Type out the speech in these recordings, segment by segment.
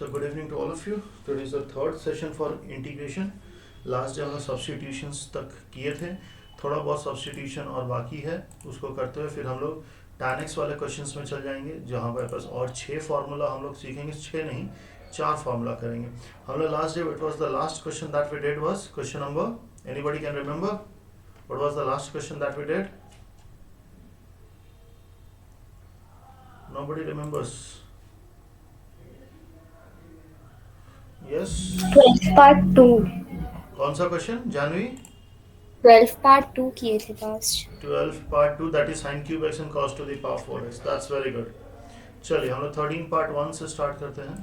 So good evening to all of you. Today is the third session for integration. Last जब हम substitutions तक किए थे, थोड़ा बहुत सब्सटीट्यूशन और बाकी है, उसको करते हुए फिर हम लोग tan x वाले क्वेश्चंस में चल जाएंगे, जहाँ पर बस और 6 फार्मूला हम लोग सीखेंगे, 6 नहीं 4 फार्मूला करेंगे हम लोग. Last day it was the last question that we did was question number, anybody can remember what was the last question that we did? Nobody remembers. Yes. 12 part 2 कौन सा क्वेश्चन जानवी? 12 पार्ट 2 किए थे last. 12 part 2 that is sin cube x and cos to the power 4x. That's very good. चलिए हम लोग 13 part 1 से start करते हैं.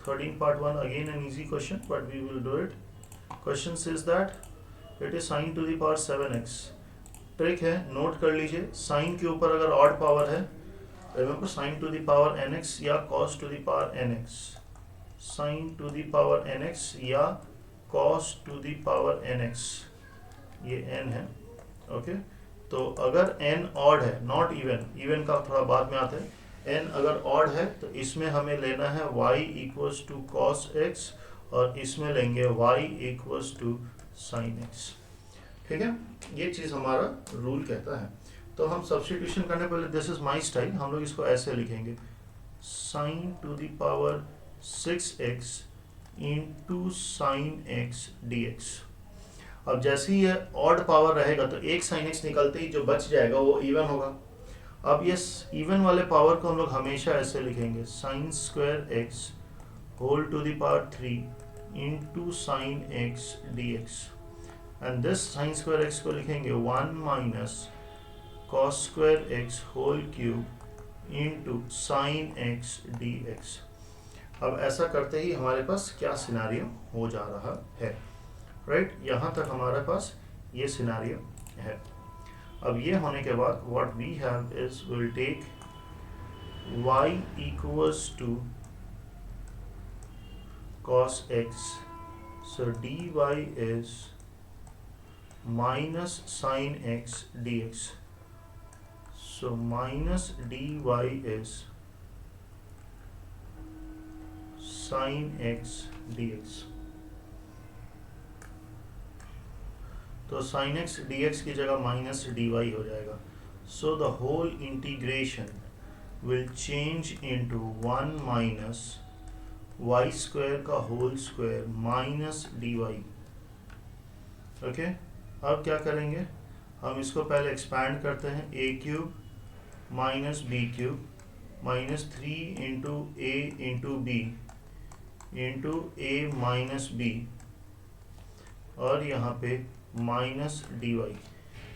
13 part 1 again an easy question but we will do it. Question says that it is sin to the power 7x. Trick है, note कर लीजिए. Sine के ऊपर अगर ऑड पावर है, remember sin to the power nx या cos to the power nx. sin to the power nx या cos to the power nx, ये n है. ओके तो अगर n ऑड है, नॉट इवन, इवन का थोड़ा बाद में आता है. n अगर ऑड है तो इसमें हमें लेना है y equals to cos x और इसमें लेंगे y equals to sin x. ठीक है, ये चीज़ हमारा रूल कहता है. तो हम सब्स्टिट्यूशन करने पहले, दिस इज माई स्टाइल, हम लोग इसको ऐसे लिखेंगे sin to the power 6x into sine x dx. अब जैसे ही ये ऑड पावर रहेगा तो एक sin x निकलते ही जो बच जाएगा वो इवन होगा. अब ये इवन वाले पावर को हम लोग हमेशा ऐसे लिखेंगे sin square x whole to the power 3 into sine x dx. And this sin square x को लिखेंगे 1 minus cos square x whole cube into sin x dx. अब ऐसा करते ही हमारे पास क्या सिनारियो हो जा रहा है, राइट? यहाँ तक हमारे पास ये सिनारियो है. अब ये होने के बाद what we have is we'll take y equals to cos x, so dy is minus sin x dx. So minus dy is sin x dx. तो sin x dx की जगह minus dy हो जाएगा. So the whole integration will change into 1 minus y square का whole square minus dy. Okay, अब क्या करेंगे, हम इसको पहले एक्सपैंड करते हैं. a cube minus B cube minus 3 into A into B into A minus B और यहाँ पे minus D Y.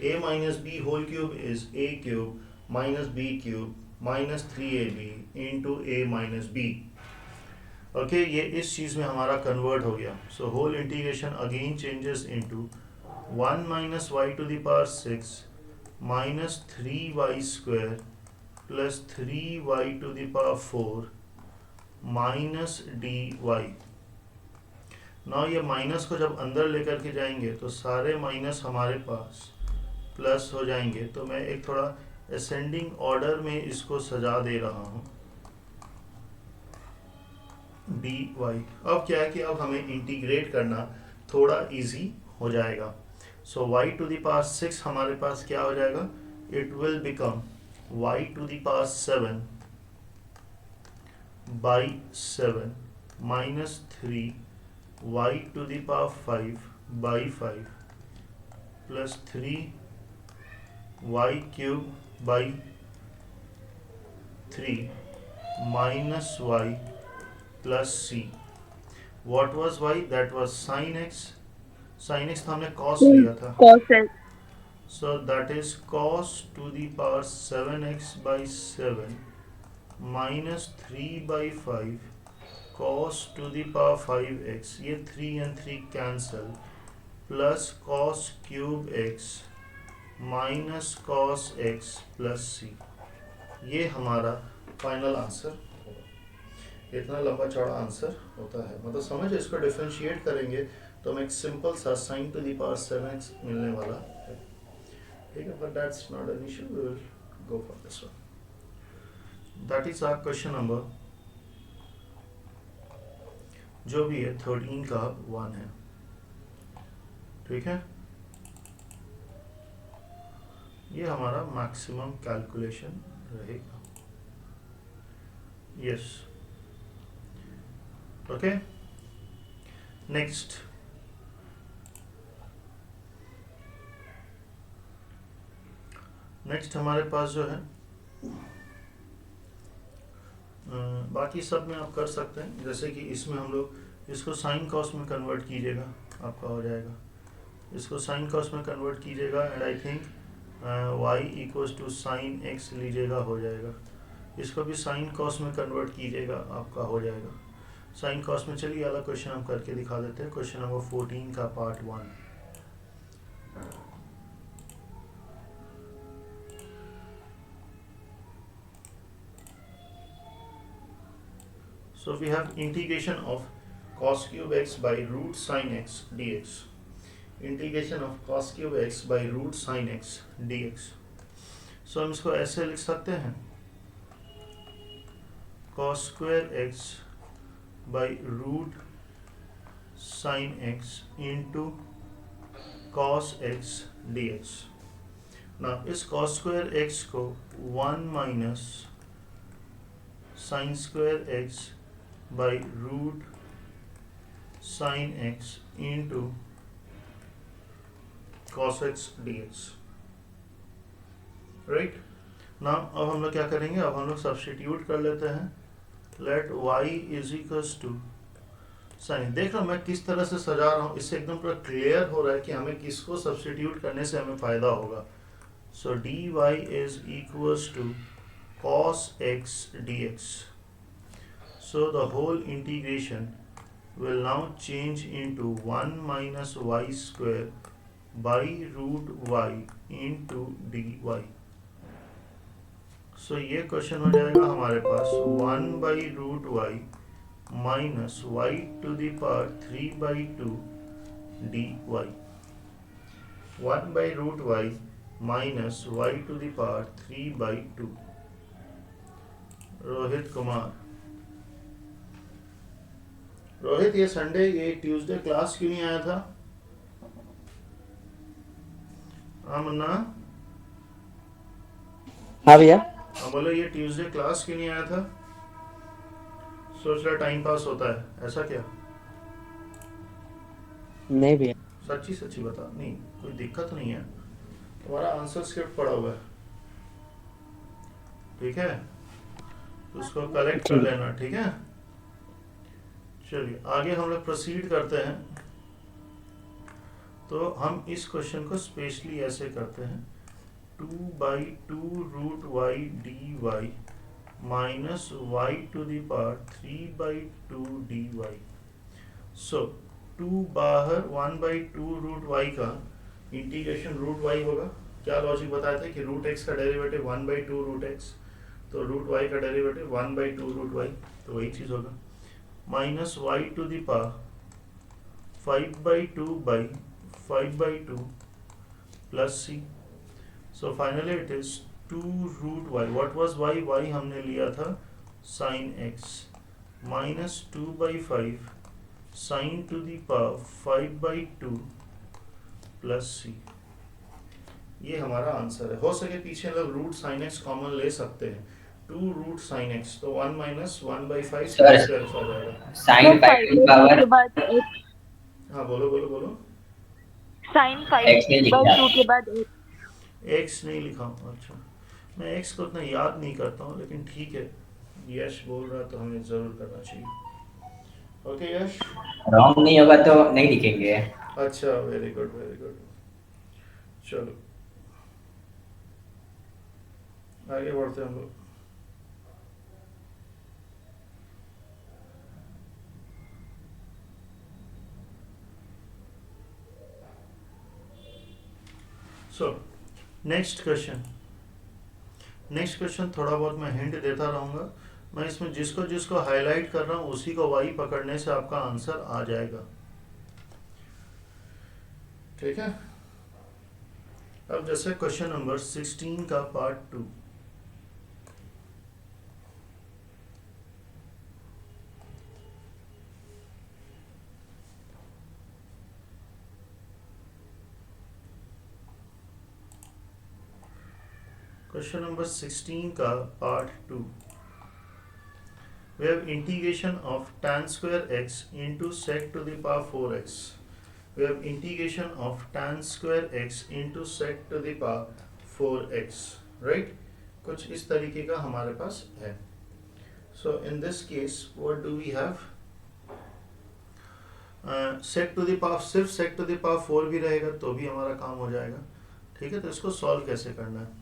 A minus B whole cube is A cube minus B cube minus 3ab into A minus B. Okay, ये इस चीज़ में हमारा convert हो गया. So whole integration again changes into 1 minus y to the power 6 minus 3y square plus 3y to the power 4 minus dy. now ये minus को जब अंदर लेकर के जाएंगे तो सारे माइनस हमारे पास प्लस हो जाएंगे. तो मैं एक थोड़ा असेंडिंग ऑर्डर में इसको सजा दे रहा हूँ dy. अब क्या है कि अब हमें इंटीग्रेट करना थोड़ा इजी हो जाएगा. So y to the power 6 हमारे पास क्या हो जाएगा, it will become y to the power 7 by 7 minus 3 y to the power 5 by 5 plus 3 y cube by 3 minus y plus c. What was y? That was sin x. sin x हमने cos लिया था, cos x. so that is cos to the power 7x by 7 minus 3 by 5 cos to the power 5x. ये 3 and 3 cancel plus cos cube x minus cos x plus c. ये हमारा final answer होगा. इतना लंबा चौड़ा answer होता है, मतलब समझ, इसको डिफरेंशिएट करेंगे तो हमें एक सिंपल सा sin to the power 7x मिलने वाला है. ठीक है, but that's not an issue, we will go for this one. That is our question number जो भी है 13 का 1 है, ठीक है। ये हमारा मैक्सिमम कैलकुलेशन रहेगा। Yes, okay. नेक्स्ट, हमारे पास जो है बाकी सब में आप कर सकते हैं, जैसे कि इसमें हम लोग इसको साइन कॉस में कन्वर्ट कीजिएगा, आपका हो जाएगा। इसको साइन कॉस में कन्वर्ट कीजिएगा and I think y equals to sine x लीजिएगा, हो जाएगा। इसको भी साइन कॉस में कन्वर्ट कीजिएगा, आपका हो जाएगा साइन कॉस में। चलिए वाला क्वेश्चन हम करके दिखा देते हैं, क्वेश्चन नंबर 14 का part 1। So we have integration of cos cube x by root sin x dx. Integration of cos cube x by root sin x dx. So हम इसको ऐसे लिख सकते हैं, cos square x by root sin x into cos x dx. Now इस cos square x को 1 minus sin square x by root sin x into cos x dx, right. Now अब हम लोग क्या करेंगे, अब हम लोग सब्स्टिट्यूट कर लेते हैं। Let y is equals to sine. देख रहा हूँ मैं किस तरह से सजा रहा हूँ, इससे एकदम पूरा क्लियर हो रहा है कि हमें किसको सब्स्टिट्यूट करने से हमें फायदा होगा। So dy is equals to cos x dx. So the whole integration will now change into 1 minus y square by root y into dy. So ये क्वेश्चन हो जाएगा हमारे पास 1 by root y minus y to the power 3 by 2 dy. 1 by root y minus y to the power 3 by 2. Rohit Kumar. Rohit, ये Sunday ये Tuesday class क्यों नहीं आया था? मन्ना। हाँ भैया। बोलो ये ट्यूसडे क्लास क्यों नहीं आया था? सोच रहा टाइम पास होता है, ऐसा क्या? नहीं भैया। सच्ची सच्ची बता। नहीं, कोई दिक्कत नहीं है, तुम्हारा आंसर स्क्रिप्ट पड़ा हुआ है, ठीक है, उसको कलेक्ट कर लेना, ठीक है। चलिए आगे हम लोग प्रोसीड करते हैं। तो हम इस क्वेश्चन को स्पेशली ऐसे करते हैं, 2 by 2 root y dy minus y to the power 3 by 2 dy. So 2 बाहर 1 by 2 root y का इंटीग्रेशन रूट y होगा। क्या लॉजिक बताया था कि रूट x का डेरिवेटिव 1 by 2 root x, तो रूट y का डेरिवेटिव 1 by 2 root y, तो वही चीज़ होगा। Minus y to the power 5 by 2 by 5 by 2 plus c. So finally it is 2 root y. What was y? Y हमने लिया था sin x minus 2 by 5 sin to the power 5 by 2 plus c. ये हमारा answer है। हो सके पीछे लोग रूट साइन एक्स कॉमन ले सकते हैं, 2 रूट साइन एक्स, तो 1 माइनस 1 by 5 सर, स्क्वायर हो जाएगा। साइन 5 की पावर हाँ बोलो बोलो बोलो। साइन 5 x नहीं by लिखा। 2 के बाद 8। एक्स नहीं लिखा हूँ, अच्छा मैं एक्स को उतना याद नहीं करता हूँ, लेकिन ठीक है, यश बोल रहा तो हमें ज़रूर करना चाहिए। ओके यश, रॉन्ग नहीं होगा तो नहीं लिखेंगे। अच्छा वेरी गुड वेरी गुड। चलो आगे बढ़ते हैं हम लोग। सो नेक्स्ट क्वेश्चन थोड़ा बहुत मैं हिंट देता रहूँगा। मैं इसमें जिसको जिसको हाईलाइट कर रहा हूँ उसी को वाई पकड़ने से आपका आंसर आ जाएगा, ठीक है। अब जैसे क्वेश्चन नंबर 16 का पार्ट 2। क्वेश्चन नंबर 16 का part 2. We have integration of tan square x into sec to the power 4x. We have integration of tan square x into sec to the power 4x. Right? कुछ इस तरीके का हमारे पास है. So in this case, what do we have? Sec to the power, सिर्फ sec to the power 4 भी रहेगा तो भी हमारा काम हो जाएगा. ठीक है, तो इसको सॉल्व कैसे करना है?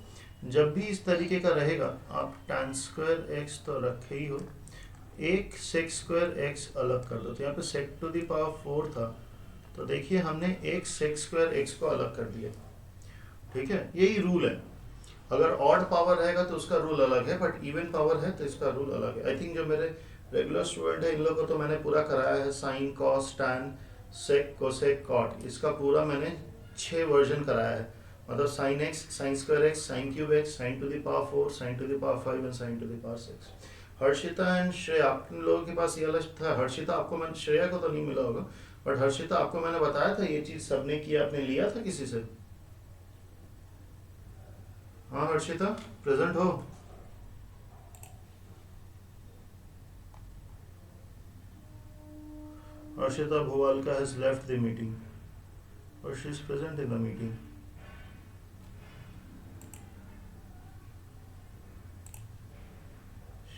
जब भी इस तरीके का रहेगा, आप tan स्क्वायर x तो रखे ही हो, एक sec स्क्वायर x अलग कर दो. तो यहाँ पे sec to the power 4 था, तो देखिए हमने एक sec स्क्वायर x को अलग कर दिया. ठीक है, यही रूल है. अगर ऑड पावर रहेगा तो उसका रूल अलग है, बट इवन पावर है तो इसका रूल अलग है. आई थिंक जो मेरे रेगुलर स्टूडेंट है इन लोगों को तो मैंने पूरा कराया है. साइन, कॉस, टैन, सेक, कोसेक, कॉट, इसका पूरा मैंने 6 वर्जन कराया है. मतलब sine x, sign square x, sine cube x, sign to the power 4, sign to the power 5 and sign to the power 6. Harshita and Shreya, आप लोगों के पास ये अलग था. हर्षिता आपको, मैंने श्रेया को तो नहीं मिला होगा, बट हर्षिता आपको मैंने बताया था ये चीज सबने किया, आपने लिया था किसी से? हाँ हर्षिता, प्रेजेंट हो? Harshita Bhuvalka has left the meeting, but she is present in the meeting.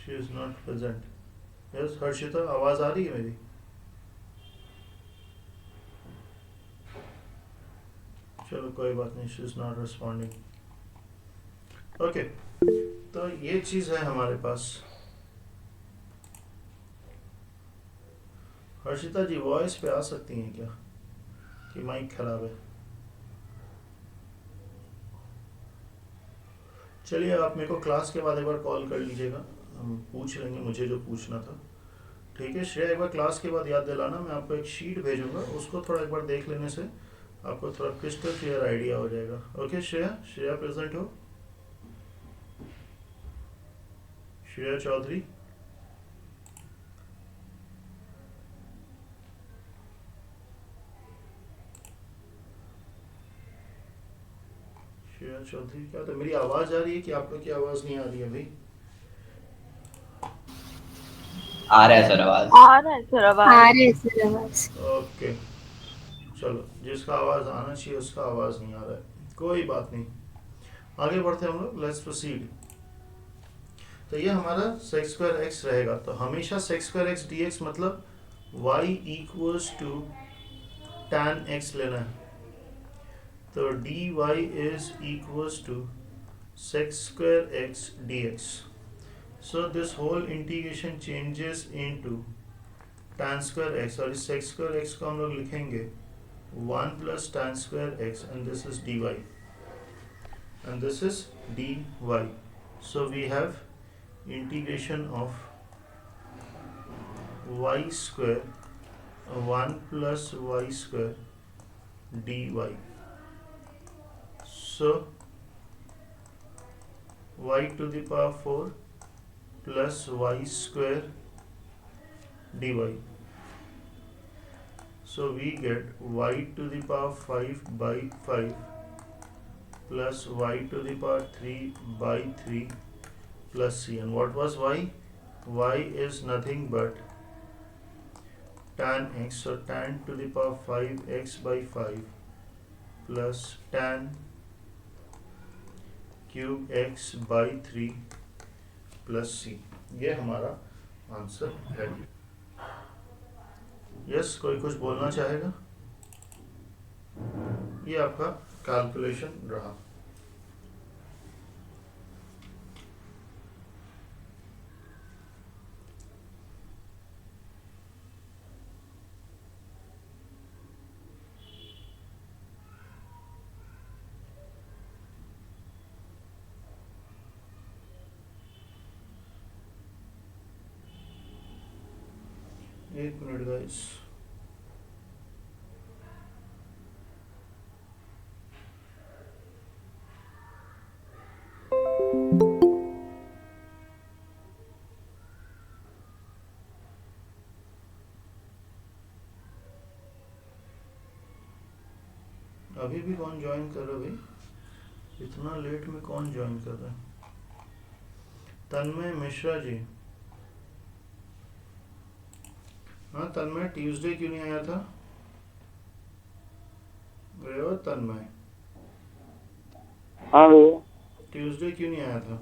She is not present. Yes, Harshita, आवाज आ रही है मेरी? चलो कोई बात नहीं, she is not responding. Okay, तो ये चीज है हमारे पास. हर्षिता जी वॉइस पे आ सकती हैं क्या, कि माइक खराब है? चलिए, आप मेरे को क्लास के बाद एक बार कॉल कर लीजिएगा, हम पूछ लेंगे मुझे जो पूछना था. ठीक है श्रेया, एक बार क्लास के बाद याद दिलाना. मैं आपको एक शीट भेजूंगा, उसको थोड़ा एक बार देख लेने से आपको थोड़ा क्रिस्टल क्लियर आइडिया हो जाएगा. ओके श्रेया, श्रेया प्रेजेंट हो? श्रेया चौधरी, श्रेया चौधरी, क्या तो मेरी आवाज आ रही है कि आप लोग की आवाज नहीं आ रही है भाई? आ रहा है सर आवाज. आ रहा है सर आवाज. आ रहे हैं सर आवाज. ओके, चलो, जिसका आवाज आना चाहिए उसका आवाज नहीं आ रहा है, कोई बात नहीं. आगे बढ़ते हैं हम लोग. Let's proceed. तो ये हमारा sec स्क्वायर x रहेगा. तो हमेशा sec स्क्वायर x dx मतलब y equals to tan x लेना है. तो dy is equals to sec square x dx. So this whole integration changes into tan square x, और इस sec square x को हम लोग लिखेंगे 1 plus tan square x, and this is dy, and this is dy. So we have integration of y square 1 plus y square dy. So y to the power 4 plus y square dy. So we get y to the power 5 by 5 plus y to the power 3 by 3 plus c. And what was y? Y is nothing but tan x. So tan to the power 5x by 5 plus tan cube x by 3 plus c. ये हमारा answer है. Yes, कोई कुछ बोलना चाहेगा? ये आपका calculation रहा. एक मिनट गाइस. अभी भी कौन ज्वाइन कर रहा है भाई? इतना लेट में कौन ज्वाइन कर रहा है? तन्मय मिश्रा जी, हाँ तन्मय, ट्यूसडे क्यों नहीं आया था? गए हो तन्मय? हाँ भैया, ट्यूसडे क्यों नहीं आया था?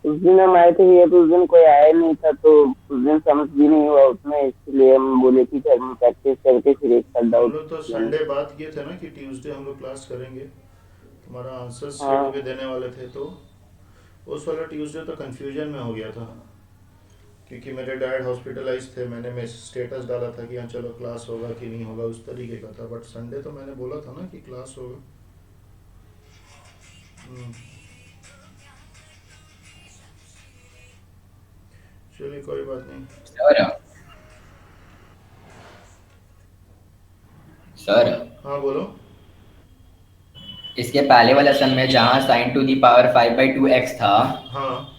उस दिन हम आए थे भैया, तो उस दिन कोई आया नहीं था, तो उस दिन समझ भी नहीं हुआ उसमें, इसलिए हम बोले कि घर में प्रैक्टिस करके फिर एक साथ हम डाउट लोग तो संडे बात किए थे ना कि ट्यूसडे हम लोग क्लास करेंगे, तुम्हारा आंसर हाँ। शीट भी देने वाले थे, तो उस वाला ट्यूसडे तो कंफ्यूजन में हो गया था क्योंकि मेरे डैड हॉस्पिटलाइज थे। मैंने स्टेटस डाला था कि हाँ चलो क्लास होगा कि नहीं होगा, उस तरीके का था। बट संडे तो मैंने बोला था ना कि क्लास होगा। चलिए कोई बात नहीं। सर हाँ बोलो। इसके पहले वाले सम में जहाँ sine to the power 5/2 x था, हाँ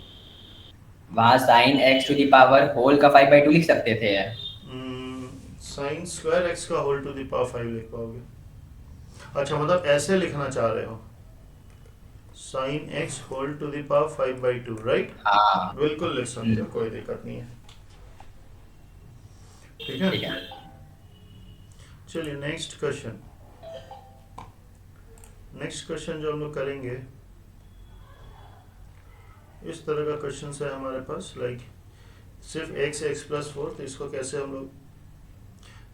वहाँ sine x to the power whole का 5/2 लिख सकते थे। साइन स्क्वायर एक्स का होल टू द पावर 5 लिख पाओगे? अच्छा, मतलब ऐसे लिखना चाह रहे हो, sine X whole to the power 5/2, right? हाँ बिल्कुल लिख सकते हो, कोई दिक्कत नहीं है। ठीक है, ठीक है। चलिए नेक्स्ट क्वेश्चन। नेक्स्ट क्वेश्चन जो हम लोग करेंगे, इस तरह का क्वेश्चन है हमारे पास, लाइक सिर्फ x+4, तो इसको कैसे हम लोग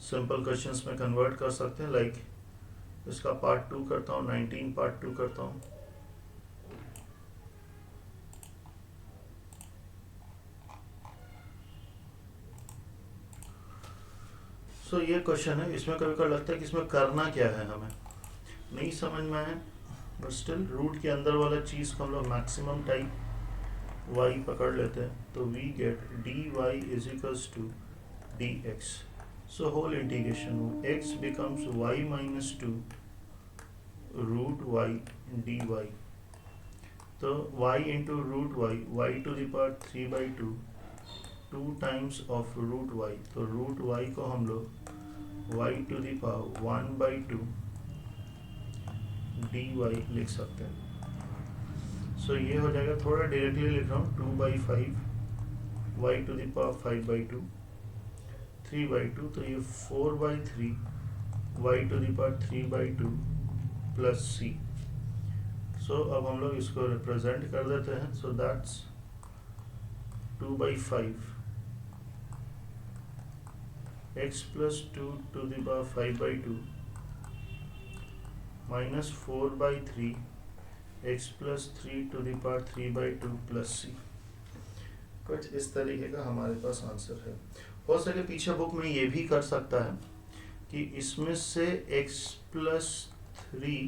सिंपल क्वेश्चंस में कन्वर्ट कर सकते हैं। लाइक इसका पार्ट 2 करता हूँ, 19 पार्ट 2 करता हूँ। सो ये क्वेश्चन है, इसमें कभी कभी लगता है कि इसमें करना क्या है, हमें नहीं समझ में आए, बट स्टिल रूट के अंदर वाला चीज़ को हम लोग मैक्सिमम टाइप y पकड़ लेते हैं, तो we get dy is equals to dx। So whole integration x becomes y minus 2 root y dy। तो y into root y to the power 3/2, 2 times of root y, तो root y को हम लोग y to the power 1/2 dy लिख सकते हैं। सो ये हो जाएगा, थोड़ा डायरेक्टली लिख रहा हूँ, 2/5 y टू द पावर 5/2 3/2, तो ये 4/3 y to the power 3/2 plus c। So अब हम लोग इसको रिप्रेजेंट कर देते हैं, so that's 2/5 x plus 2 to the power 5/2 minus 4/3 x plus 3 to the power 3/2 plus c। कुछ इस तरीके का हमारे पास आंसर है। हो सके पीछे बुक में ये भी कर सकता है कि इसमें से x plus 3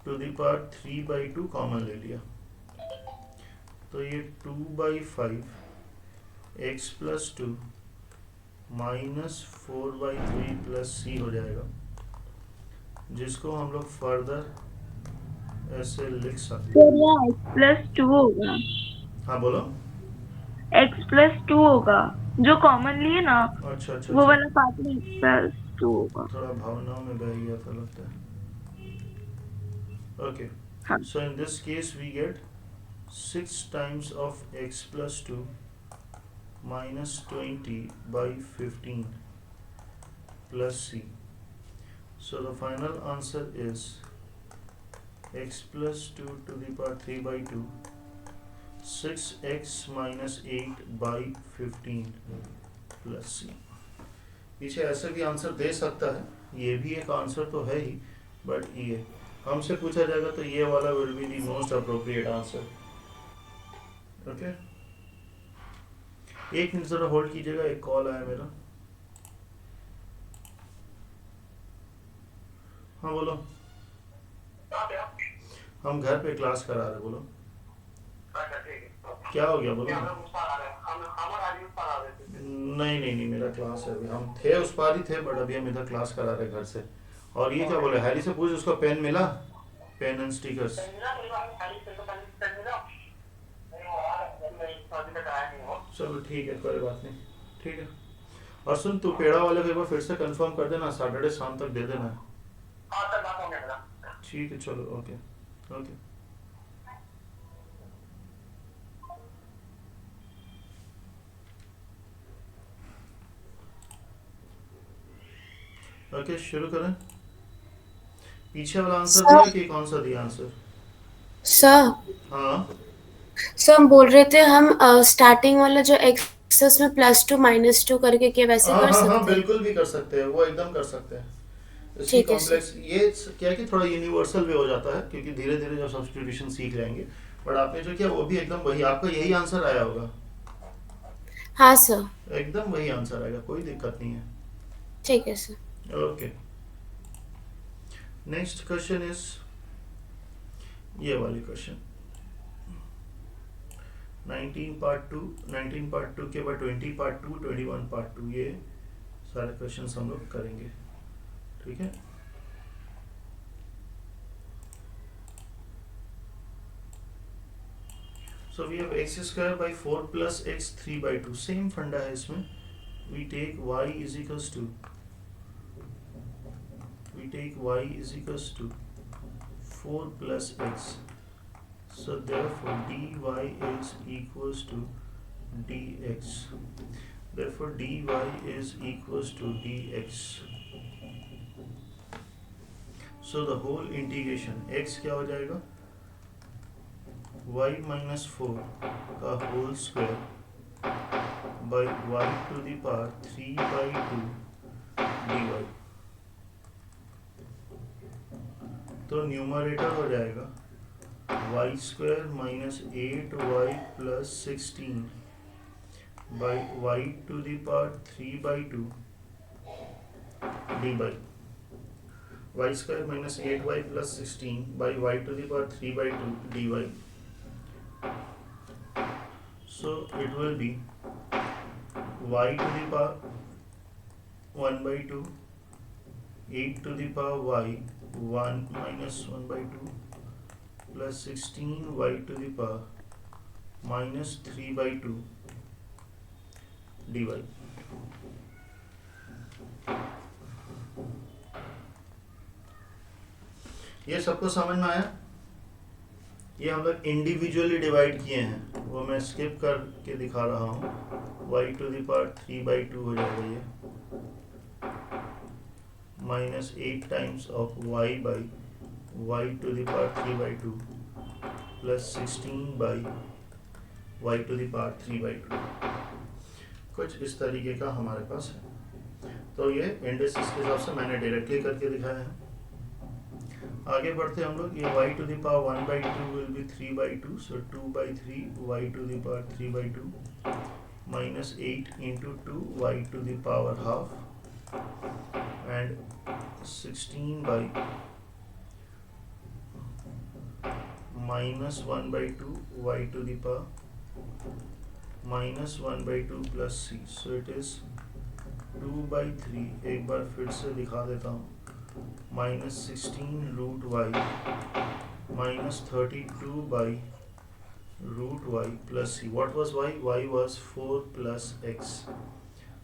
to the power 3/2 common ले लिया, तो ये 2/5 x plus 2 minus 4/3 plus c हो जाएगा, जिसको हम लोग फर्दर ऐसे लिख सकते हैं। x+2 होगा। हाँ बोलो। x+2 होगा, जो कॉमन लिए ना, अच्छा अच्छा वो अच्छा, वाला पार्ट में x+2 होगा। थोड़ा भावनाओं में बह गया था लगता है। ओके, हाँ। So in this case we get 6 times of x plus 2 minus 20/15 plus c। So the final answer is x plus 2 to the power 3/2, 6x minus 8/15 plus c। पीछे ऐसे भी आंसर दे सकता है, ये भी एक आंसर तो है ही, बट ये हमसे पूछा जाएगा तो ये वाला will be the most appropriate answer. Okay, एक मिनट जरा होल्ड कीजिएगा, एक कॉल आया मेरा। हाँ बोलो। हम घर पे क्लास करा रहे, बोलो। क्या हो गया, बोलो ना। नहीं नहीं नहीं, मेरा क्लास है अभी, हम थे उस पार ही थे, बट अभी हम इधर क्लास करा रहे घर से। और ये क्या बोले, हैरी से पूछ उसको पेन मिला, पेन एंड स्टिकर्स। चलो ठीक है, कोई बात नहीं, ठीक है। और सुन, तू पेड़ा वाले को एक बार फिर से कंफर्म कर देना, सैटरडे शाम तक दे देना। ठीक है, चलो, ओके ओके। ओके शुरू करें। पीछे वाला आंसर सर दिया कि कौन सा दिया आंसर? सर हाँ सर हम बोल रहे थे हम स्टार्टिंग वाला जो एक्सेस में +2 - 2 करके किया वैसे हाँ कर हाँ हाँ सकते हैं। बिल्कुल भी कर सकते हैं, वो एकदम कर सकते हैं। इसकी ठीक है सर। कॉम्प्लेक्स ये क्या है कि थोड़ा यूनिवर्सल वे हो जाता है, क्योंकि धीरे धीरे जब सब्स्टिट्यूशन सीख जाएंगे। बट आपने जो किया वो भी एकदम वही, आपका यही आंसर आया होगा, हाँ सर। एकदम वही आंसर आएगा, कोई दिक्कत नहीं है। ठीक है sir. Okay next question is ये वाली क्वेश्चन 19 पार्ट 2, 19 पार्ट 2 के बाद 20 पार्ट 2, 21 पार्ट 2, ये सारे क्वेश्चंस हम लोग करेंगे, ठीक है। So we have x square by 4 plus x 3 by 2, same फंडा है इसमें। we take y is equals to 4 plus x, so therefore dy is equals to dx, therefore dy is equals to dx, so the whole integration x क्या हो जाएगा, y minus 4 का whole square by y to the power 3 by 2 dy, तो numerator हो जाएगा y square minus 8y plus 16 by y to the power 3 by 2 dy, y square minus 8y plus 16 by y to the power 3 by 2 dy, so it will be y to the power 1 by 2, 8 to the power y 1 minus 1 by 2 plus 16 y to the power minus 3 by 2 dy। ये सबको समझ में आया? ये हम लोग individually divide किए हैं, वो मैं स्किप करके दिखा रहा हूँ। y to the power 3 by 2 हो जाएगा ये, minus 8 times of y by y to the power 3 by 2 plus 16 by y to the power 3 by 2, कुछ इस तरीके का हमारे पास है। तो ये इंडिसेस के हिसाब से मैंने डायरेक्टली करके दिखाया है। आगे बढ़ते हम लोग, ये y to the power 1 by 2 will be 3 by 2, so 2 by 3 y to the power 3 by 2 minus 8 into 2 y to the power half and 16 by minus 1 by 2 y to the power minus 1 by 2 plus c, so it is 2 by 3, एक बार फिर से दिखा देता हूँ, minus 16 root y minus 32 by root y plus c. What was y? Y was 4 plus x.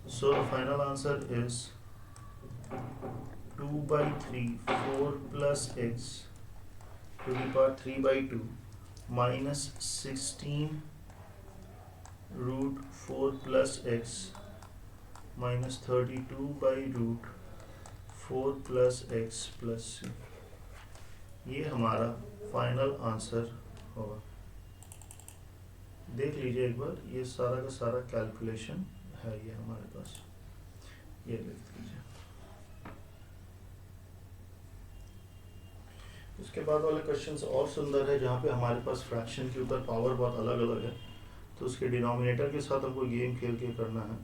So the final answer is 2 by 3, 4 plus x to the power 3 by 2 minus 16 root 4 plus x minus 32 by root 4 plus x plus c. ये हमारा final answer होगा। देख लीजिए एक बार, ये सारा का सारा कैलकुलेशन है ये हमारे पास, ये लिख लीजिए। उसके बाद वाले क्वेश्चंस और सुंदर है, जहाँ पे हमारे पास फ्रैक्शन के ऊपर पावर बहुत अलग अलग है, तो उसके डिनोमिनेटर के साथ हमको गेम खेल के करना है।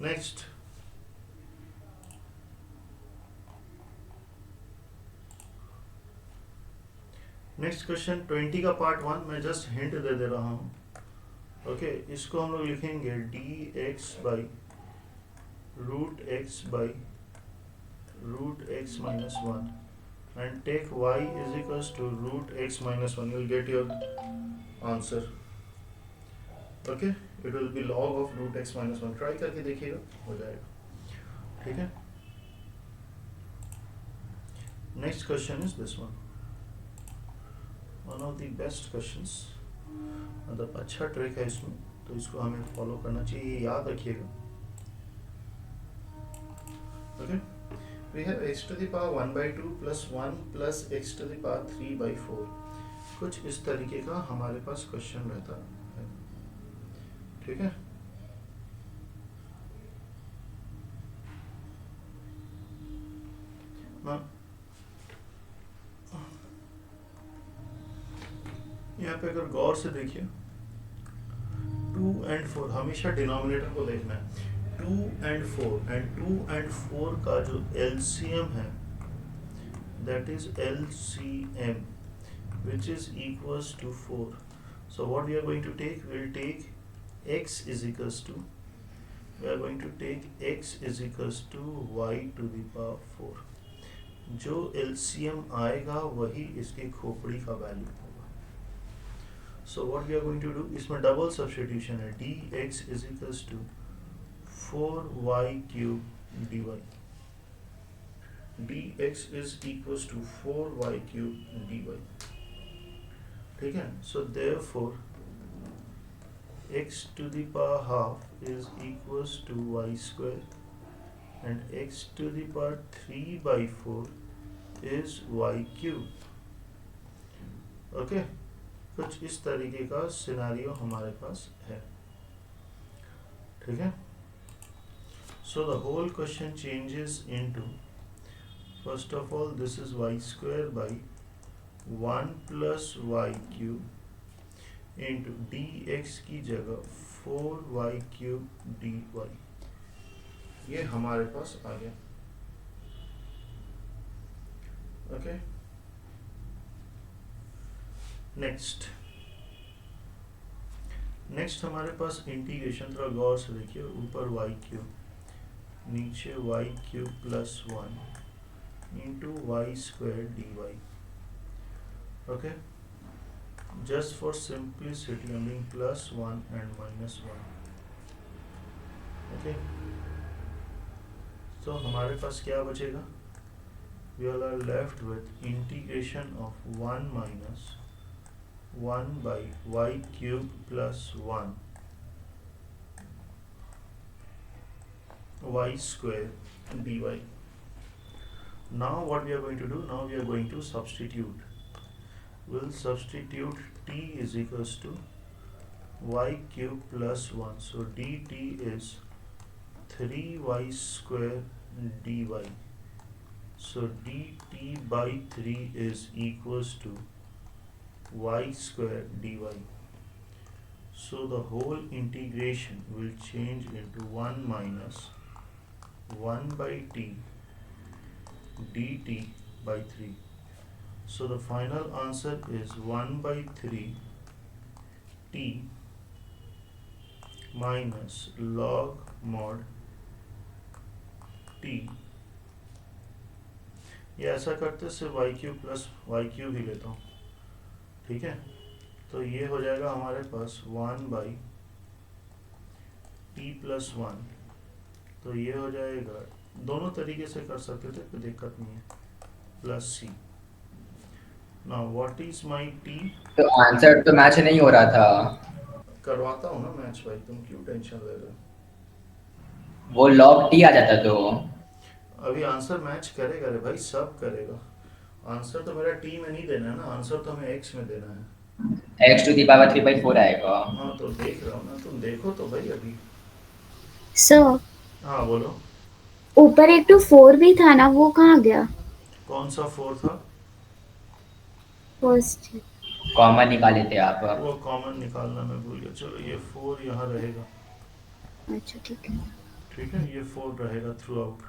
नेक्स्ट क्वेश्चन 20 का पार्ट 1 मैं जस्ट हिंट दे रहा हूँ. ओके इसको हम लोग लिखेंगे dx by root x minus 1 and take y is equals to root x minus 1. You'll get your answer. Okay, it will be log of root x minus 1. Try करके देखिएगा, हो जाएगा. ठीक है. Next question is this one. One of the best questions. मतलब अच्छा trick है इसमें, तो इसको हमें फॉलो करना चाहिए, याद रखिएगा. Okay. We have x to the power 1 by 2 plus 1 plus x to the power 3 by 4. कुछ इस तरीके का हमारे पास क्वेश्चन रहता है. ठीक है. यहाँ पे अगर गौर से देखिए 2 and 4 हमेशा डिनोमिनेटर को देखना है. 2 and 4 and 2 and 4 का जो LCM है that is LCM which is equals to 4. So what we are going to take, we will take x is equals to, we are going to take x is equals to y to the power 4. जो LCM आएगा वही इसकी खोपड़ी का value होगा. So what we are going to do, इसमें double substitution है. dx is equals to 4y cube dy. dx is equals to 4y cube dy. ठीक है. So therefore x to the power half is equals to y square and x to the power 3 by 4 is y cube. Okay. कुछ इस तरीके का scenario हमारे पास है. ठीक है. So the whole question changes into, first of all this is y square by 1 plus y cube into dx की जगह 4y cube dy. ये हमारे पास आ गया. ओके. नेक्स्ट हमारे पास इंटीग्रेशन, थोड़ा गौर से देखिए. ऊपर y क्यूब, नीचे y cube plus 1 into Y square D Y. Okay, just for simplicity I mean plus 1 and minus 1. Okay, तो हमारे पास क्या बचेगा? We all are left with integration of 1 minus 1 by y cube plus 1 y square dy. Now what we are going to do? Now we are going to substitute. We'll substitute t is equals to y cube plus 1. So dt is 3y square dy. So dt by 3 is equals to y square dy. So the whole integration will change into 1 minus 1 by t dt by 3. So the final answer is 1 by 3 t minus log mod t. ये ऐसा करते सिर्फ Y cube plus Y cube ही लेता हूँ. ठीक है, तो ये हो जाएगा हमारे पास 1 बाई टी प्लस 1. तो ये हो जाएगा, दोनों तरीके से कर सकते थे, कोई दिक्कत नहीं है, plus C. Now what is my T? तो आंसर तो मैच नहीं हो रहा था. करवाता हूँ ना मैच भाई, तुम क्यों टेंशन ले रहे हो? वो log t आ जाता तो. अभी आंसर मैच करेगा रे भाई, सब करेगा. आंसर तो मेरा टी में नहीं देना है ना, आंसर तो हमें एक्स में देना है. x to the power 3/4 आएगा. हाँ तो देख रहा हूँ ना, तुम देखो तो भाई अभी. सर हाँ बोलो. ऊपर एक तो 4 भी था ना, वो कहाँ गया? कौन सा 4 था? फर्स्ट. कॉमन निकाले थे आप. वो कॉमन निकालना मैं भूल गया. चलो ये 4 यहाँ रहेगा. अच्छा ठीक है. ठीक है, ये 4 रहेगा थ्रू आउट,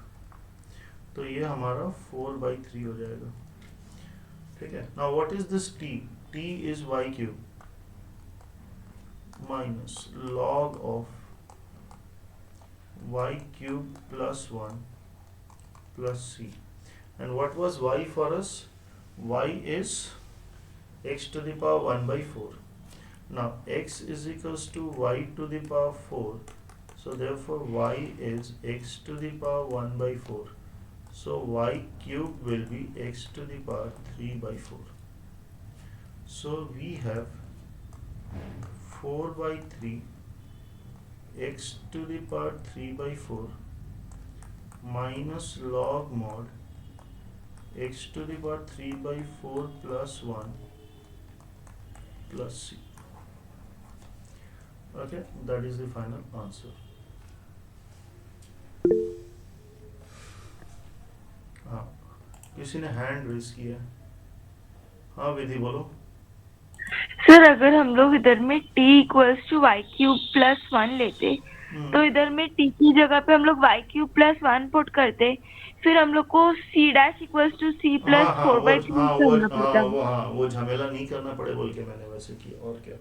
तो ये हमारा 4/3 हो जाएगा। ठीक है, now what is this t? t is y cube minus log of y cube plus 1 plus c. And what was y for us? Y is x to the power 1/4. Now x is equals to y to the power 4. So therefore y is x to the power 1/4. So y cube will be x to the power 3/4. So we have 4/3 x to the power 3/4 minus log mod x to the power 3/4 plus 1 plus c. Okay, that is the final answer. हाँ, किसी ने hand raise किया। हाँ विधि बोलो। Sir अगर हम लोग इधर में t equals to Y cube plus 1 लेते तो इधर में t की जगह पे हम लोग वाई क्यूब प्लस 1 पुट करते, फिर हम लोग को c dash equals to c plus 4/3 करना पड़ता। वो झमेला नहीं करना पड़े बोल के मैंने वैसे किया, और क्या।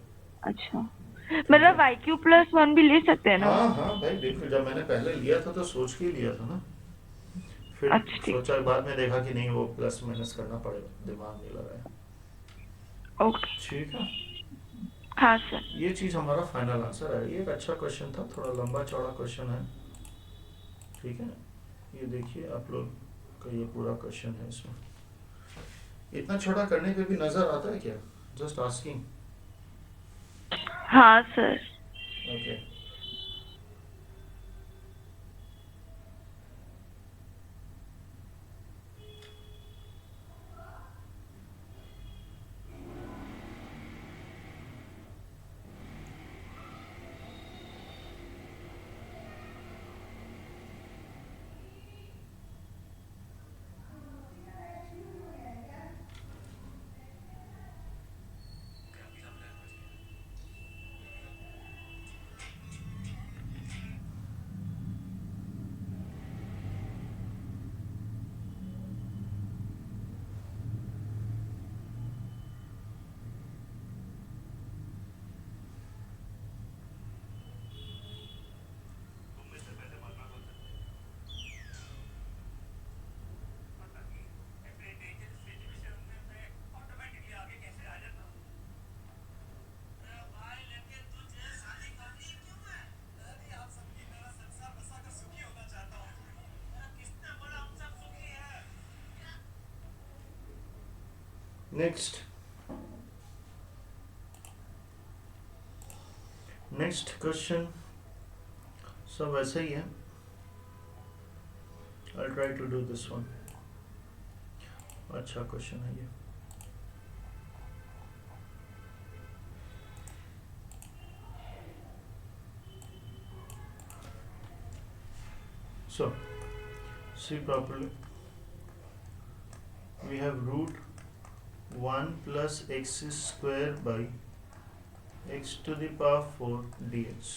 अच्छा, मतलब वाई क्यूब प्लस 1 भी ले सकते हैं ना? हाँ भाई बिल्कुल, जब मैंने पहले लिया था तो सोच के ही लिया था ना, फिर अच्छा, ठीक। सोचा बाद में देखा कि नहीं वो प्लस माइनस करना पड़ेगा, दिमाग नहीं लगाया। ओके, ठीक है, हाँ सर। ये चीज हमारा फाइनल आंसर है। ये एक अच्छा क्वेश्चन था, थोड़ा लंबा चौड़ा क्वेश्चन है। ठीक है, ये देखिए आप लोग का ये पूरा क्वेश्चन है। इसमें इतना छोटा करने पे भी नजर आता है क्या? Just asking. हाँ सर। ओके, नेक्स्ट क्वेश्चन सब वैसे ही है। I'll try to do this one. अच्छा क्वेश्चन है ये। So, see properly. We have root 1 plus x square by x to the power 4 dx.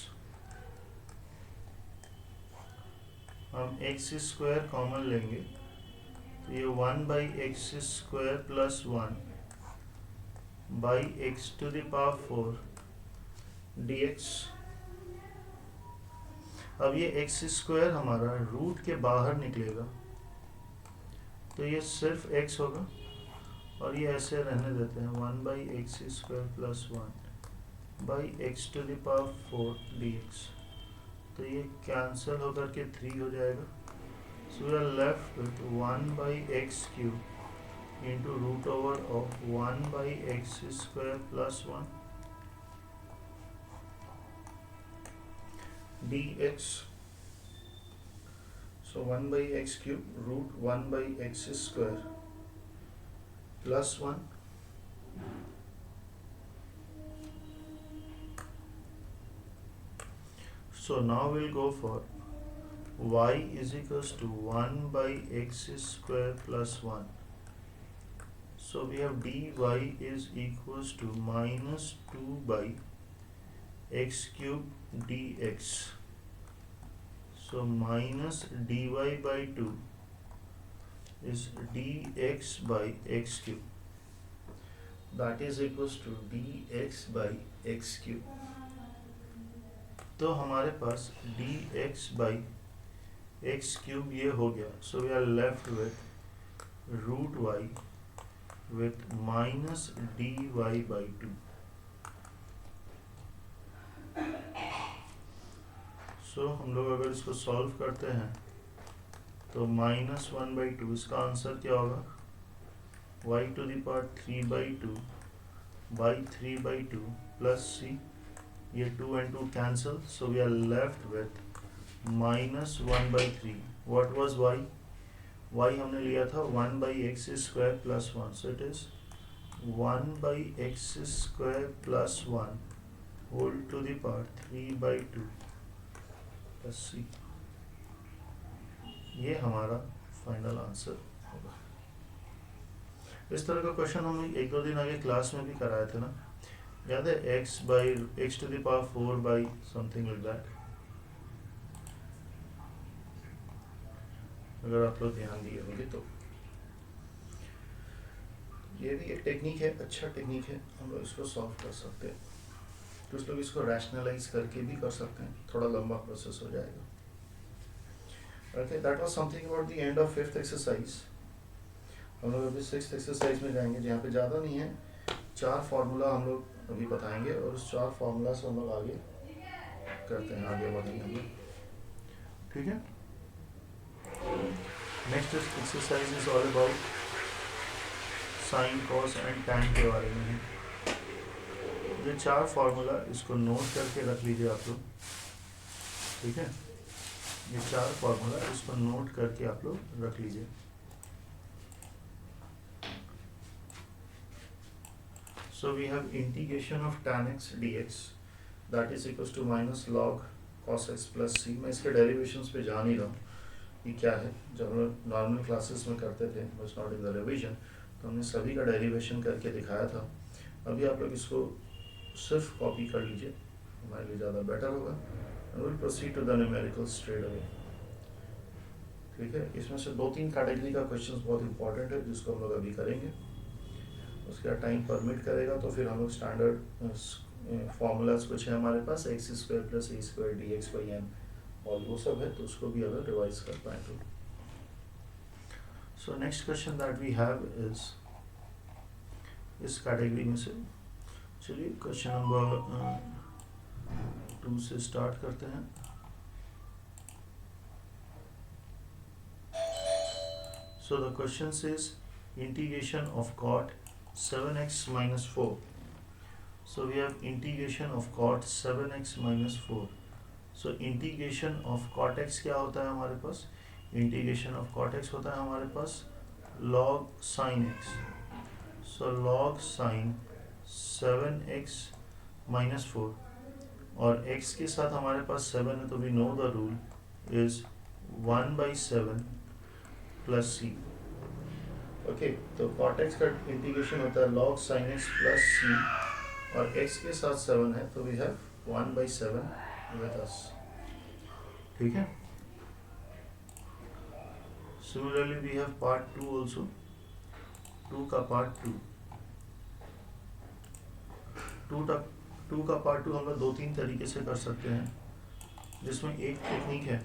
हम x स्क्वायर कॉमन लेंगे तो ये 1 by X square plus 1 by X to the power 4 dx। अब ये x square हमारा root के बाहर निकलेगा तो ये सिर्फ x होगा, और ये ऐसे रहने देते हैं 1 by X square plus 1 by X to the power 4 dx। तो ये कैंसिल होकर के 3 हो जाएगा। So we are left with 1 by X cube into root over of 1 by X square plus 1 dx। So 1 by X cube root 1 by X square plus 1 So now we'll go for y is equals to 1 by x square plus 1. So we have dy is equals to minus 2 by x cube dx. So minus dy by 2 is dx by x cube. That is equals to dx by x cube. तो हमारे पास dx by x cube ये हो गया. So we are left with root y with minus dy by 2. So हम लोग अगर इसको solve करते हैं तो -1/2 इसका आंसर क्या होगा? y to the power 3/2 by 3/2 plus c. ये 2 and 2 cancel, so we are left with -1/3. What was y? y हमने लिया था 1/x square plus 1, so it is 1/x square plus 1 whole to the power 3/2 plus c. ये हमारा final answer होगा. इस तरह का क्वेश्चन हम एक दो दिन आगे क्लास में भी कराए थे ना, याद है? x to the power 4 by something like that. अगर आप लोग ध्यान दिए होंगे तो ये भी एक टेक्निक है, अच्छा टेक्निक है. हम लोग इसको सॉल्व कर सकते हैं. कुछ लोग इसको रैशनलाइज करके भी कर सकते हैं, थोड़ा लंबा प्रोसेस हो जाएगा. Okay, that was something about the end of 5th exercise. हम लोग अभी 6th एक्सरसाइज में जाएंगे, जहाँ पे ज़्यादा नहीं है. 4 फार्मूला हम लोग अभी बताएंगे और उस 4 फार्मूला से हम लोग आगे करते हैं, आगे बढ़ेंगे हम लोग. ठीक है. Next exercise is all about sine, cos and tan के बारे में है. ये 4 फार्मूला इसको नोट करके रख लीजिए आप लोग. ठीक है. ये 4 फार्मूला इसको नोट करके आप लोग रख लीजिए. So we have integration of tan x dx that is equals to minus log cos x plus c. मैं इसके डेरिवेशंस पे जा नहीं रहा हूँ कि क्या है. जब हम लोग नॉर्मल क्लासेस में करते थे, बस नॉट इन द रिविजन, तो हमने सभी का डेरिवेशन करके दिखाया था. अभी आप लोग इसको सिर्फ कॉपी कर लीजिए, हमारे लिए ज़्यादा बेटर होगा. and we'll proceed to the numericals straight away. ठीक है. इसमें से 2-3 कैटेगरी का क्वेश्चंस बहुत इंपॉर्टेंट है जिसको हम लोग अभी करेंगे. उसका टाइम परमिट करेगा तो फिर हम लोग स्टैंडर्ड फॉर्मूलाज कुछ है हमारे पास, x square plus a square dx by m, और वो सब है, तो उसको भी अगर रिवाइज कर पाए तो. So next question that we have is इस कैटेगरी में से. चलिए क्वेश्चन नंबर 2 से स्टार्ट करते हैं. So the question says integration of cot 7x minus 4. So we have integration of cot 7x minus 4. So integration of cot x क्या होता है हमारे पास? Integration of cot x होता है हमारे पास log sin x. So log sin 7x minus 4, और x के साथ हमारे पास 7 है, तो we know the rule is 1/7 plus c. Okay. तो cot x का इंटीग्रेशन होता है log sin x plus c, और x के साथ 7 है, तो we have 1/7 with us. ठीक है. Similarly we have part 2 also. 2 का part 2. 2 का part 2 हम लोग 2-3 तरीके से कर सकते हैं, जिसमें एक टेक्निक है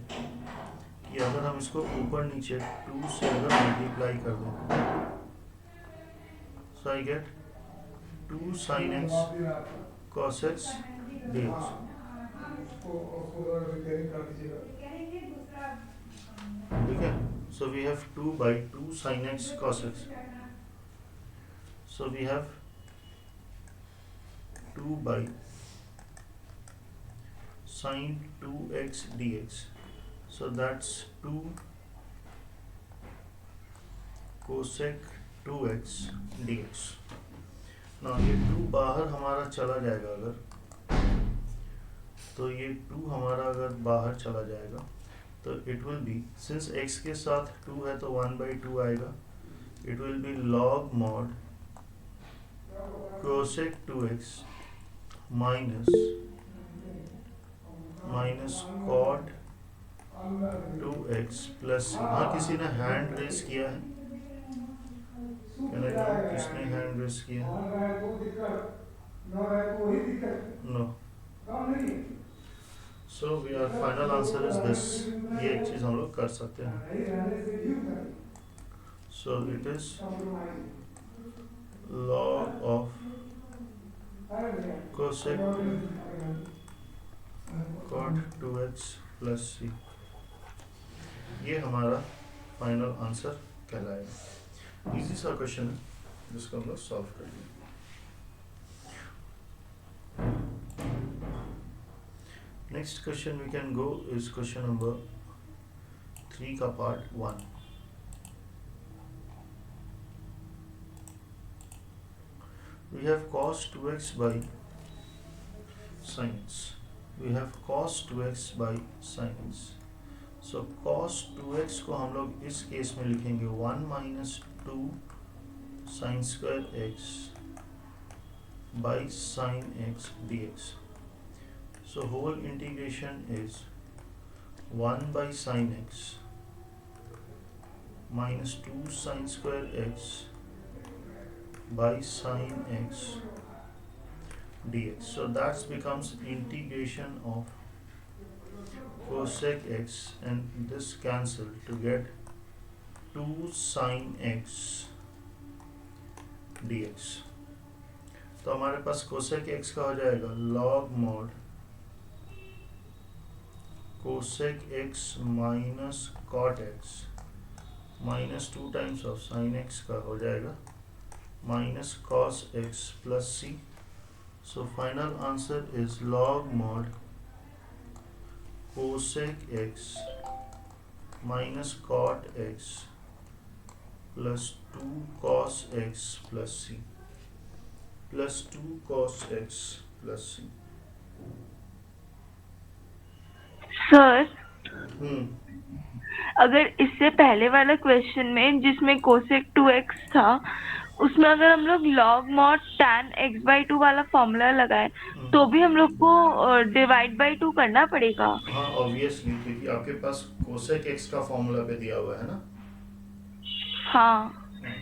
कि अगर हम इसको ऊपर नीचे 2 से अगर मल्टीप्लाई कर दें, so I get 2 sin x cos x dx. ठीक है. So we have 2/2 sin x cos x. So we have 2 by sin 2x dx. So that's 2 cosec 2x dx. Now ये 2 बाहर हमारा चला जाएगा अगर, तो ये 2 हमारा अगर बाहर चला जाएगा तो it will be, since x के साथ 2 है तो 1/2 आएगा. It will be log mod cosec 2x minus cot 2x plus हाँ किसी ने हैंड रेस किया है, किसने हैंड रेस किया है? No, so we are final answer is this. ये एक चीज हम लोग कर सकते हैं। So it is log of cosec cot 2x plus c, ये हमारा फाइनल आंसर कहलाएगा। इजी सा क्वेश्चन है जिसको हम लोग सॉल्व करेंगे। Next question we can go is question number 3 का part 1। We have cos 2x by sin x. We have cos 2x by sin x. So cos 2x को हम लोग इस केस में लिखेंगे 1 minus 2 sin square x by sin x dx. So whole integration is 1 by sin x minus 2 sin square x by sin x dx. So that becomes integration of cosec x and this cancel to get 2 sin x dx. तो हमारे पास cosec x का हो जाएगा log mod cosec x minus cot x minus 2 times of sin x का हो जाएगा minus cos x plus c. So final answer is log mod cosec x minus cot x plus 2 cos x plus c plus 2 cos x plus c. Sir हम्म अगर इससे पहले वाला question में जिसमें कोसेक 2x था उसमें अगर हम लोग log mod tan x/2 वाला फॉर्मूला लगाए तो भी हम लोग को डिवाइड बाई 2 करना पड़ेगा। हाँ ऑब्वियसली, क्योंकि आपके पास cosec x का फॉर्मूला पे दिया हुआ है ना। हाँ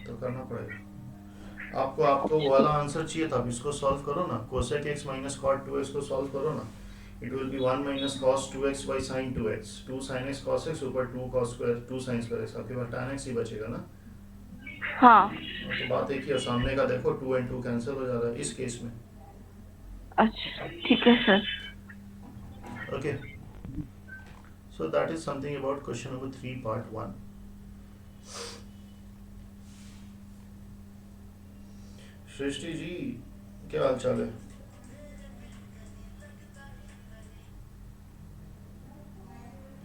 तो करना पड़ेगा आपको वो वाला आंसर चाहिए था। अब इसको सॉल्व करो ना, cosec x minus cot 2x को सॉल्व करो ना। It will be 1 minus cos 2x by sin 2x, 2 sin x cos x ऊपर 2 cos square 2 sin square x, आपके पास tan x ही बचेगा ना। हाँ तो बात एक ही है, सामने का देखो 2 and 2 कैंसिल हो जा रहा है इस केस में। अच्छा ठीक है sir. Okay, so that is something about question number 3 part 1। Srishti ji क्या हाल चाल है?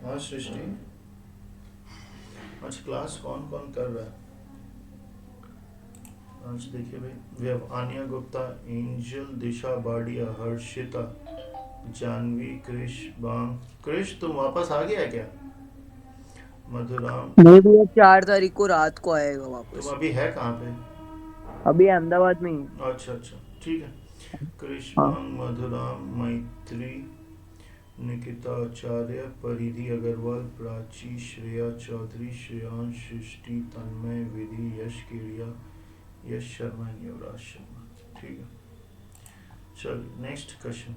हाँ सृष्टि, आज क्लास कौन कौन कर रहा है? आज देखिए भाई, we have Anya Gupta, Angel, Disha Badia, Harshita, Janvi, Krish, बांग। क्रिश तुम वापस आ गया क्या? मधुराम, नहीं भैया 4 तारीख को रात को आएगा वापस। तुम अभी है कहाँ पे? अभी अहमदाबाद में ही। अच्छा ठीक है। क्रिश, हाँ। बांग, मधुराम, मैत्री, निकिता आचार्य, परिधि अग्रवाल, प्राची, श्रेया चौधरी, श्रेयांश, सृष्टि, तन्मय, विधि, यश केड़िया, यश शर्मा, युवराज शर्मा। ठीक है, चलिए next question.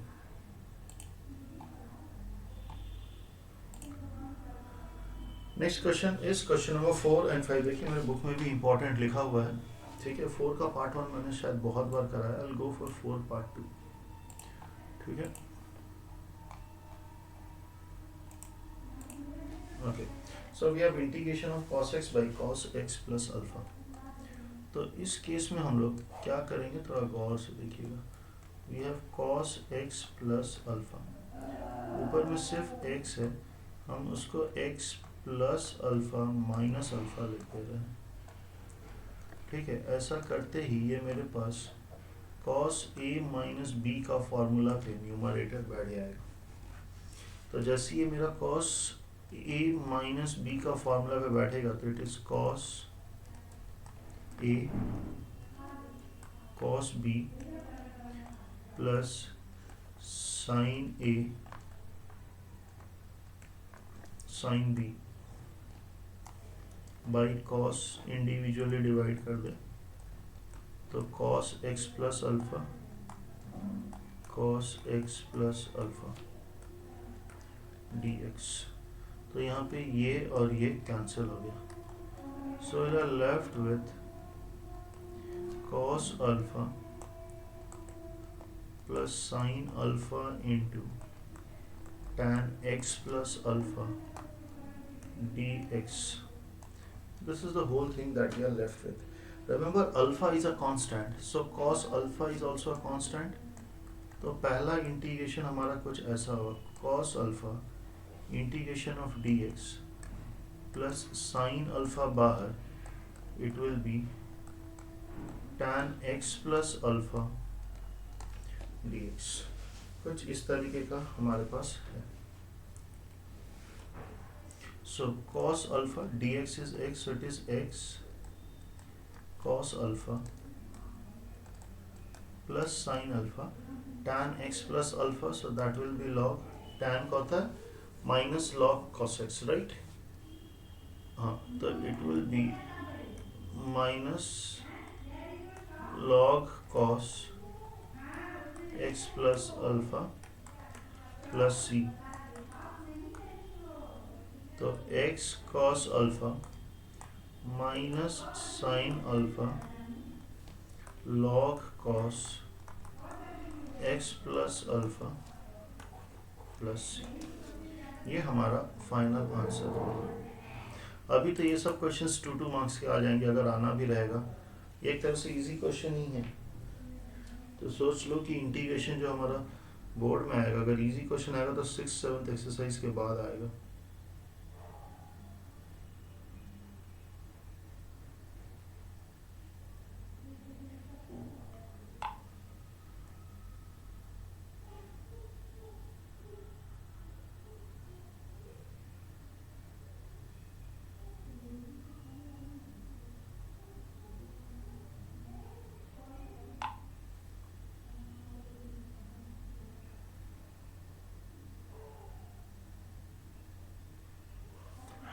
Next question is question number 4 and 5। देखिए मेरे बुक में भी इंपॉर्टेंट लिखा हुआ है। ठीक है, 4 का पार्ट 1 मैंने शायद बहुत बार कराया। I will go for 4 part 2। ठीक है, okay. So we have integration of cos x by cos x plus alpha. तो इस केस में हम लोग क्या करेंगे, थोड़ा गौर से देखिएगा। We have cos x plus alpha, ऊपर में सिर्फ x है, हम उसको x plus alpha minus alpha लिख दे रहे हैं। ठीक है, ऐसा करते ही ये मेरे पास cos a माइनस b का फॉर्मूला पे न्यूमरेटर बैठ जाएगा। तो जैसे ये मेरा cos a माइनस b का फॉर्मूला पे बैठेगा तो it is cos a cos b plus sin a sine B by cos individually divide कर दे तो cos X plus alpha cos X plus alpha D X. तो यहाँ पे ये और ये कैंसिल हो गया। So we are left with cos alpha plus sine alpha into tan x plus alpha dx. This is the whole thing that we are left with. Remember alpha is a constant, so cos alpha is also a constant. तो पहला integration हमारा कुछ ऐसा होगा cos alpha integration of dx plus sine alpha बाहर, it will be tan x plus alpha dx. कुछ इस तरीके का हमारे पास है। So cos alpha dx is x, so it is x cos alpha plus sin alpha tan x plus alpha, so that will be log tan का होता है minus log cos x, right? हाँ, तो it will be minus log cos x plus alpha plus c. तो x cos alpha minus sin alpha log cos x plus alpha plus c. ये हमारा final answer होगा। अभी तो ये सब क्वेश्चंस 2 मार्क्स के आ जाएंगे, अगर आना भी रहेगा। एक तरह से इजी क्वेश्चन ही है। तो सोच लो कि इंटीग्रेशन जो हमारा बोर्ड में आएगा, अगर इजी क्वेश्चन आएगा तो 6th-7th एक्सरसाइज के बाद आएगा।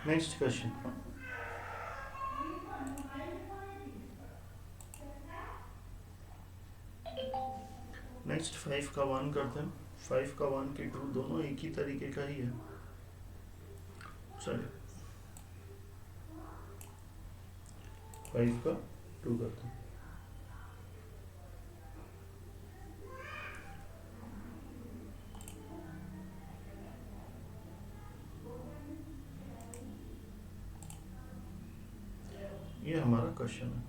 नेक्स्ट क्वेश्चन, नेक्स्ट 5 का 1 करते हैं। 5 का 1 के 2 दोनों एक ही तरीके का ही है। चलिए 5 का 2 करते हैं। ये हमारा क्वेश्चन है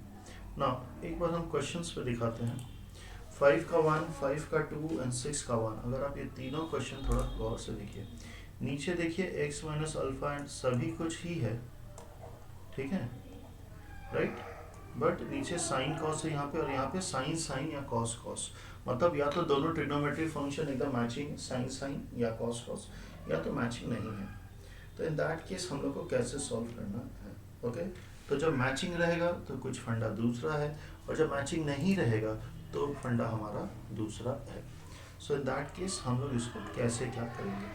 ना। एक बार हम क्वेश्चंस पे दिखाते हैं। 5 का 1, 5 का 2 एंड 6 का 1। अगर आप ये तीनों क्वेश्चन थोड़ा गौर से देखिए, नीचे देखिए x माइनस अल्फा एंड सभी कुछ ही है, ठीक है, राइट। बट नीचे साइन कॉस है यहाँ पे, और यहाँ पे साइन साइन या कॉस कॉस। मतलब या तो दोनों ट्रिग्नोमेट्रिक फंक्शन एकदम मैचिंग, साइन साइन या कॉस कॉस, या तो मैचिंग नहीं है। तो इन दैट केस हम लोग को कैसे सॉल्व करना है, ओके। तो जब मैचिंग रहेगा तो कुछ फंडा दूसरा है, और जब मैचिंग नहीं रहेगा तो फंडा हमारा दूसरा है। सो इन दैट केस हम लोग इसको कैसे क्या करेंगे।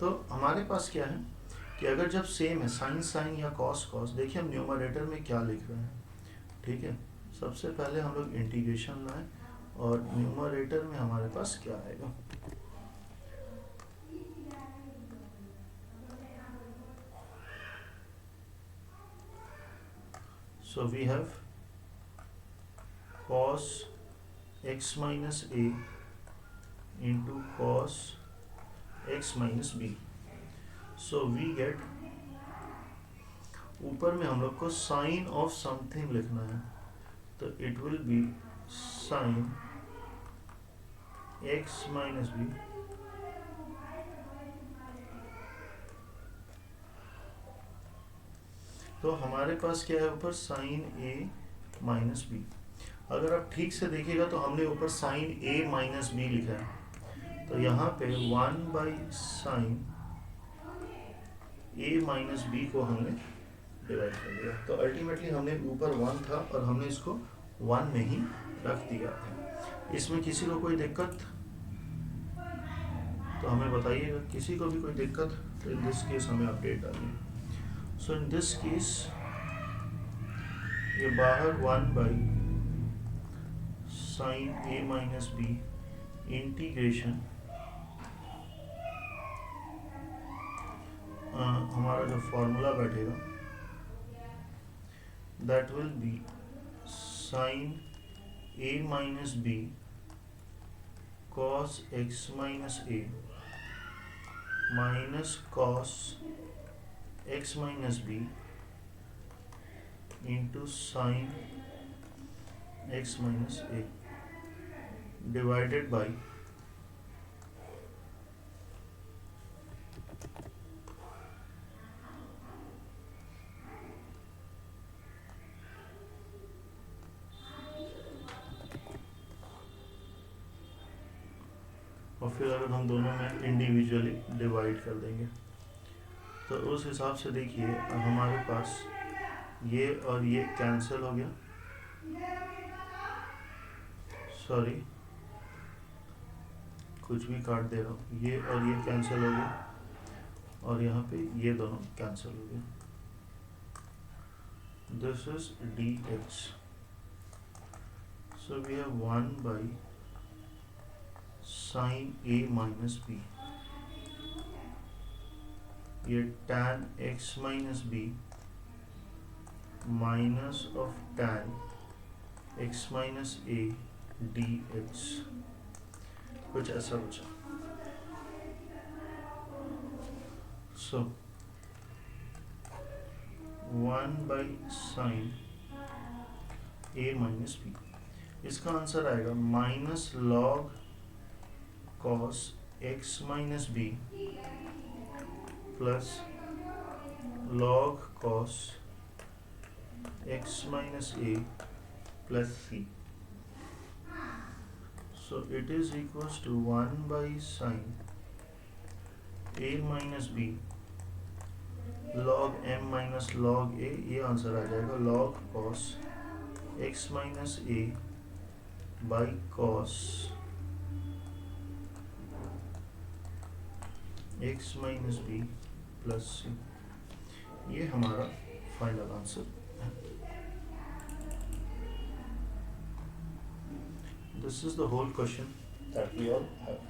तो हमारे पास क्या है कि अगर जब सेम है साइन साइन या कॉस कॉस, देखिए हम न्यूमरेटर में क्या लिख रहे हैं, ठीक है। सबसे पहले हम लोग इंटीग्रेशन लाएं, और न्यूमरेटर में हमारे पास क्या आएगा। So we have cos x minus a into cos x minus b. So we get, ऊपर में हम लोग को साइन ऑफ समथिंग लिखना है, तो it will be sin x minus b तो हमारे पास क्या है ऊपर साइन a माइनस बी। अगर आप ठीक से देखिएगा तो हमने ऊपर साइन a माइनस बी लिखा है, तो यहाँ पे 1 by sine a minus B को हमने डिवाइड कर दिया। तो अल्टीमेटली हमने ऊपर 1 था और हमने इसको 1 में ही रख दिया है। इसमें किसी को कोई दिक्कत तो हमें बताइएगा, किसी को भी कोई दिक्कत तो इन दिस केस हमें अपडेट डालनी है। सो इन दिस केस ये बाहर 1 by sine A minus B integration हमारा जो फॉर्मूला बैठेगा that will be sine a minus b cos x minus a minus cos x minus b into sin x minus a divided by और फिर अगर हम दोनों में इंडिविजुअली डिवाइड कर देंगे तो उस हिसाब से देखिए अब हमारे पास ये और ये कैंसिल हो गया, सॉरी कुछ भी काट दे रहा हूँ, ये और ये कैंसिल हो गया और यहाँ पे ये दोनों कैंसिल हो गया। This is dx, so we have 1 by sin a minus b, ये tan x minus b minus of tan x minus a dx, कुछ ऐसा बचा। So 1 by sin a minus b, इसका आंसर आएगा minus log cos x minus b plus log cos x minus a plus c. So it is equals to 1 by sin a minus b log m minus log a, ये answer आ जाएगा log cos x minus a by cos x minus b plus c, ये हमारा final answer है। This is the whole question that we all have.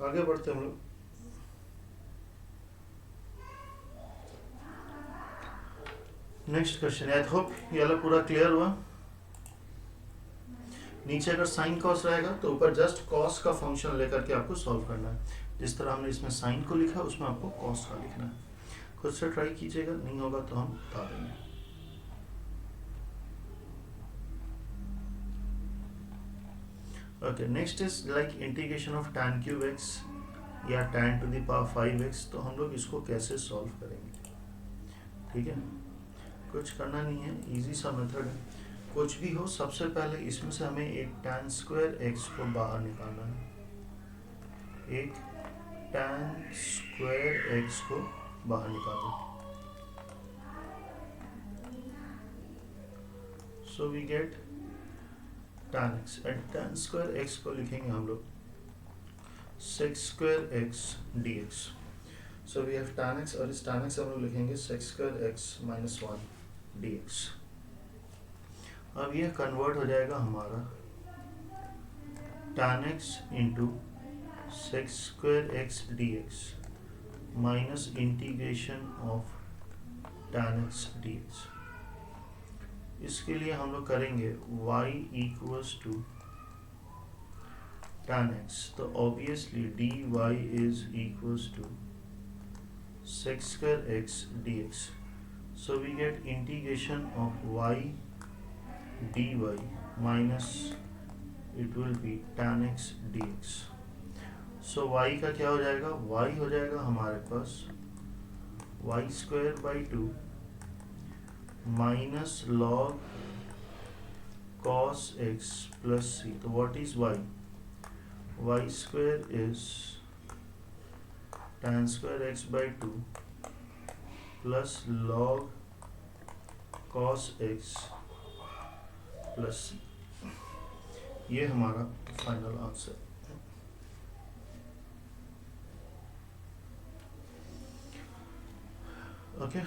आगे बढ़ते हम लोग। Next question, I hope ये वाला पूरा क्लियर हुआ। नीचे अगर साइन कॉस रहेगा तो ऊपर जस्ट कॉस का फंक्शन लेकर के आपको सॉल्व करना है। जिस तरह हमने इसमें साइन को लिखा उसमें आपको कॉस का लिखना है। खुद से ट्राई कीजिएगा, नहीं होगा तो हम बता देंगे। Okay, next is like integration of tan cube x या tan to the power 5x। तो हम लोग इसको कैसे सॉल्व करेंगे? ठीक है, कुछ करना नहीं है, इजी सा मेथड है। कुछ भी हो, सबसे पहले इसमें से हमें एक tan स्क्वायर x को बाहर निकालना है, एक tan स्क्वायर x को बाहर निकालना। So we get tan x and tan square x को लिखेंगे हम लोग sec square x dx। So we have tan x और इस tan x हम लोग लिखेंगे sec square x minus 1 dx। अब यह कन्वर्ट हो जाएगा हमारा tan x into sec square x dx minus integration of tan x dx। इसके लिए हम लोग करेंगे y equals to tan x, तो obviously dy is equals to sec square x dx। So we get integration of y dy minus it will be tan x dx। So y का क्या हो जाएगा, y हो जाएगा हमारे पास y square by 2 minus log cos x plus c। तो what is y? Y square is tan square x by 2 plus log cos x plus c। ये हमारा फाइनल आंसर। ओके,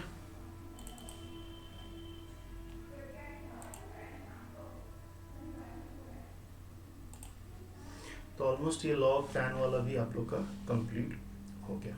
तो ऑलमोस्ट ये लॉग tan वाला भी आप लोग का कंप्लीट हो गया।